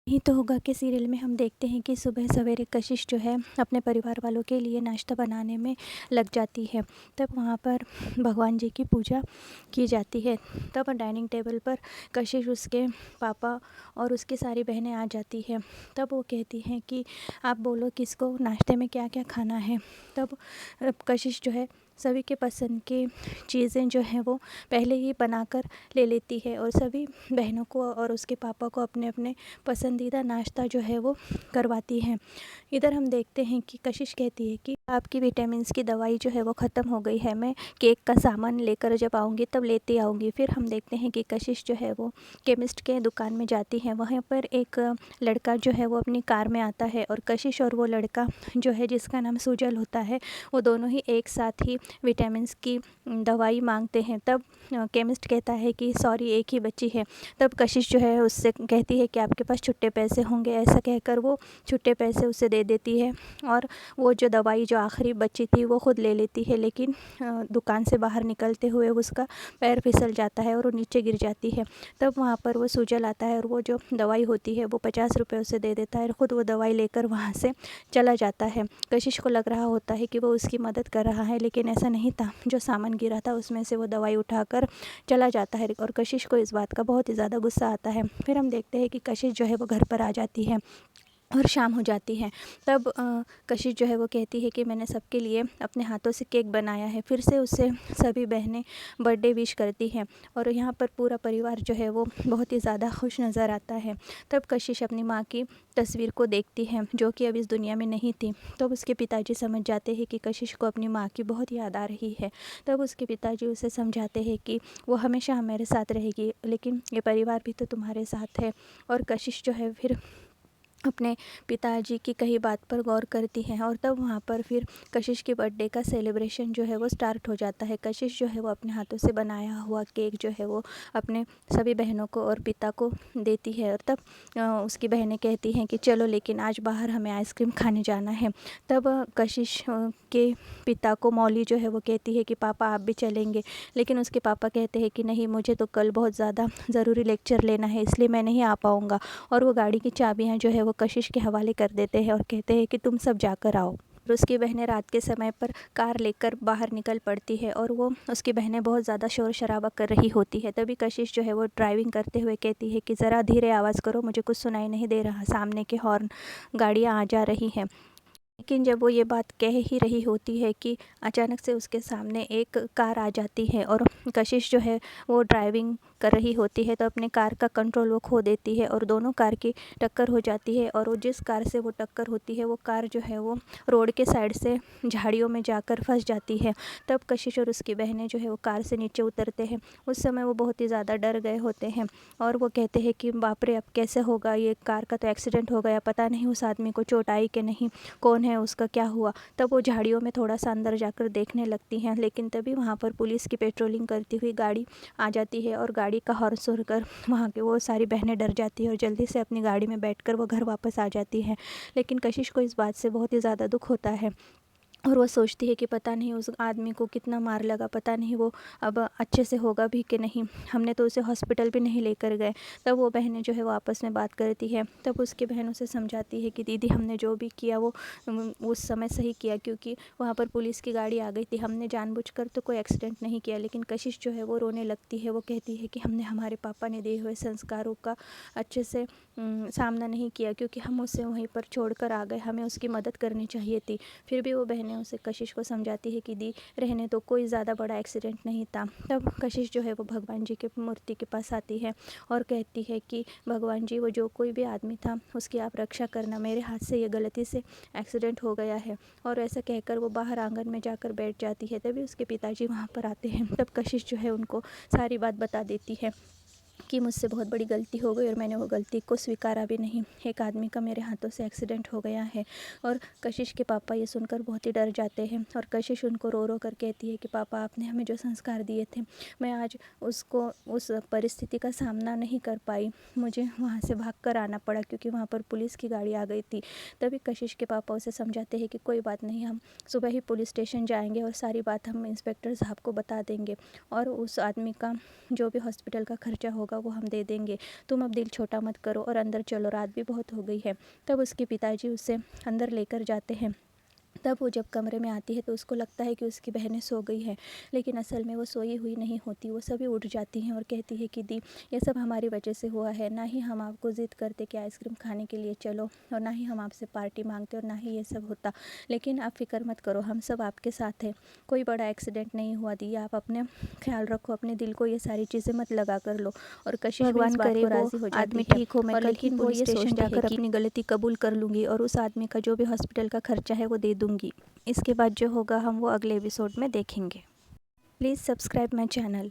यही तो होगा कि सीरियल में हम देखते हैं कि सुबह सवेरे कशिश जो है अपने परिवार वालों के लिए नाश्ता बनाने में लग जाती है। तब वहाँ पर भगवान जी की पूजा की जाती है। तब डाइनिंग टेबल पर कशिश, उसके पापा और उसकी सारी बहनें आ जाती है। तब वो कहती हैं कि आप बोलो किसको नाश्ते में क्या क्या खाना है। तब कशिश जो है सभी के पसंद की चीज़ें जो हैं वो पहले ही बनाकर ले लेती है और सभी बहनों को और उसके पापा को अपने अपने पसंदीदा नाश्ता जो है वो करवाती हैं। इधर हम देखते हैं कि कशिश कहती है कि आपकी विटामिन्स की दवाई जो है वो ख़त्म हो गई है, मैं केक का सामान लेकर जब आऊँगी तब लेते आऊँगी। फिर हम देखते हैं कि कशिश जो है वो केमिस्ट के दुकान में जाती है। वहाँ पर एक लड़का जो है वो अपनी कार में आता है और कशिश और वो लड़का जो है जिसका नाम सुजल होता है, वो दोनों ही एक साथ ही विटामिन्स की दवाई मांगते हैं। तब केमिस्ट कहता है कि सॉरी एक ही बच्ची है। तब कशिश जो है उससे कहती है कि आपके पास छुट्टे पैसे होंगे। ऐसा कहकर वो छुट्टे पैसे उसे दे देती है और वो जो दवाई जो आखिरी बची थी वो खुद ले लेती है। लेकिन दुकान से बाहर निकलते हुए उसका पैर फिसल जाता है और वो नीचे गिर जाती है। तब वहाँ पर वो सुजल आता है और वो जो दवाई होती है वो 50 रुपये उसे दे देता है और ख़ुद वो दवाई लेकर वहाँ से चला जाता है। कशिश को लग रहा होता है कि वो उसकी मदद कर रहा है, लेकिन ऐसा नहीं था। जो सामान गिरा था उसमें से वो दवाई उठाकर चला जाता है और कशिश को इस बात का बहुत ही ज़्यादा गुस्सा आता है। फिर हम देखते हैं कि कशिश जो है वो घर पर आ जाती है और शाम हो जाती है। तब कशिश जो है वो कहती है कि मैंने सबके लिए अपने हाथों से केक बनाया है। फिर से उससे सभी बहनें बर्थडे विश करती हैं और यहाँ पर पूरा परिवार जो है वो बहुत ही ज़्यादा खुश नज़र आता है। तब कशिश अपनी माँ की तस्वीर को देखती है जो कि अब इस दुनिया में नहीं थी। तब उसके पिताजी समझ जाते हैं कि कशिश को अपनी माँ की बहुत याद आ रही है। तब उसके पिताजी उसे समझाते हैं कि वो हमेशा मेरे साथ रहेगी, लेकिन ये परिवार भी तो तुम्हारे साथ है। और कशिश जो है फिर अपने पिताजी की कही बात पर गौर करती हैं और तब वहाँ पर फिर कशिश के बर्थडे का सेलिब्रेशन जो है वो स्टार्ट हो जाता है। कशिश जो है वो अपने हाथों से बनाया हुआ केक जो है वो अपने सभी बहनों को और पिता को देती है और तब उसकी बहनें कहती हैं कि चलो लेकिन आज बाहर हमें आइसक्रीम खाने जाना है। तब कशिश के पिता को मौली जो है वो कहती है कि पापा आप भी चलेंगे, लेकिन उसके पापा कहते हैं कि नहीं, मुझे तो कल बहुत ज़्यादा ज़रूरी लेक्चर लेना है इसलिए मैं नहीं आ पाऊँगा। और वो गाड़ी की चाबियाँ जो है वो कशिश के हवाले कर देते हैं और कहते हैं कि तुम सब जाकर आओ। और उसकी बहनें रात के समय पर कार लेकर बाहर निकल पड़ती है और वो उसकी बहनें बहुत ज़्यादा शोर शराबा कर रही होती है। तभी कशिश जो है वो ड्राइविंग करते हुए कहती है कि ज़रा धीरे आवाज़ करो, मुझे कुछ सुनाई नहीं दे रहा, सामने के हॉर्न गाड़ियाँ आ जा रही हैं। लेकिन जब वो ये बात कह ही रही होती है कि अचानक से उसके सामने एक कार आ जाती है और कशिश जो है वो ड्राइविंग कर रही होती है तो अपने कार का कंट्रोल वो खो देती है और दोनों कार की टक्कर हो जाती है। और वो जिस कार से वो टक्कर होती है वो कार जो है वो रोड के साइड से झाड़ियों में जाकर फंस जाती है। तब कशिश और उसकी बहनें जो है वो कार से नीचे उतरते हैं। उस समय वो बहुत ही ज़्यादा डर गए होते हैं और वो कहते हैं कि बाप रे अब कैसे होगा, ये कार का तो एक्सीडेंट हो गया, पता नहीं उस आदमी को चोट आई कि नहीं, कौन है, उसका क्या हुआ। तब वो झाड़ियों में थोड़ा सा अंदर जाकर देखने लगती हैं, लेकिन तभी वहाँ पर पुलिस की पेट्रोलिंग करती हुई गाड़ी आ जाती है और गाड़ी का हॉर्न सुनकर वहाँ के वो सारी बहनें डर जाती है और जल्दी से अपनी गाड़ी में बैठकर वो घर वापस आ जाती है। लेकिन कशिश को इस बात से बहुत ही ज़्यादा दुख होता है और वो सोचती है कि पता नहीं उस आदमी को कितना मार लगा, पता नहीं वो अब अच्छे से होगा भी कि नहीं, हमने तो उसे हॉस्पिटल भी नहीं लेकर गए। तब वो बहनें जो है वो आपस में बात करती है। तब उसकी बहन उसे समझाती है कि दीदी हमने जो भी किया वो उस समय सही किया, क्योंकि वहाँ पर पुलिस की गाड़ी आ गई थी, हमने जानबूझकर तो कोई एक्सीडेंट नहीं किया। लेकिन कशिश जो है वो रोने लगती है। वो कहती है कि हमने हमारे पापा ने दिए हुए संस्कारों का अच्छे से सामना नहीं किया, क्योंकि हम उसे वहीं पर छोड़कर आ गए, हमें उसकी मदद करनी चाहिए थी। फिर भी वो बहनें उसे कशिश को समझाती है कि दी रहने तो, कोई ज़्यादा बड़ा एक्सीडेंट नहीं था। तब कशिश जो है वो भगवान जी के मूर्ति के पास आती है और कहती है कि भगवान जी, वो जो कोई भी आदमी था उसकी आप रक्षा करना, मेरे हाथ से ये गलती से एक्सीडेंट हो गया है। और ऐसा कहकर वो बाहर आंगन में जाकर बैठ जाती है। तभी उसके पिताजी वहाँ पर आते हैं। तब कशिश जो है उनको सारी बात बता देती है कि मुझसे बहुत बड़ी गलती हो गई और मैंने वो गलती को स्वीकारा भी नहीं, एक आदमी का मेरे हाथों से एक्सीडेंट हो गया है। और कशिश के पापा ये सुनकर बहुत ही डर जाते हैं और कशिश उनको रो रो कर कहती है कि पापा आपने हमें जो संस्कार दिए थे, मैं आज उसको उस परिस्थिति का सामना नहीं कर पाई, मुझे वहाँ से भाग कर आना पड़ा क्योंकि वहाँ पर पुलिस की गाड़ी आ गई थी। तभी कशिश के पापा उसे समझाते हैं कि कोई बात नहीं, हम सुबह ही पुलिस स्टेशन जाएंगे और सारी बात हम इंस्पेक्टर साहब को बता देंगे और उस आदमी का जो भी हॉस्पिटल का खर्चा होगा वो हम दे देंगे, तुम अब दिल छोटा मत करो और अंदर चलो, रात भी बहुत हो गई है। तब उसके पिताजी उसे अंदर लेकर जाते हैं। तब वो जब कमरे में आती है तो उसको लगता है कि उसकी बहनें सो गई हैं, लेकिन असल में वो सोई हुई नहीं होती। वो सभी उठ जाती हैं और कहती है कि दी, ये सब हमारी वजह से हुआ है, ना ही हम आपको ज़िद करते कि आइसक्रीम खाने के लिए चलो, और ना ही हम आपसे पार्टी मांगते, और ना ही ये सब होता। लेकिन आप फिक्र मत करो, हम सब आपके साथ हैं, कोई बड़ा एक्सीडेंट नहीं हुआ दी, आप अपने ख्याल रखो, अपने दिल को ये सारी चीज़ें मत लगा कर लो। और कशिश भी इस बात को राज़ी हो जाती है। ठीक हो, मैं कल ही पुलिस स्टेशन जाकर अपनी गलती कबूल कर लूँगी और उस आदमी का जो भी हॉस्पिटल का खर्चा है वो दे दूँगी। इसके बाद जो होगा हम वो अगले एपिसोड में देखेंगे। Please subscribe my channel.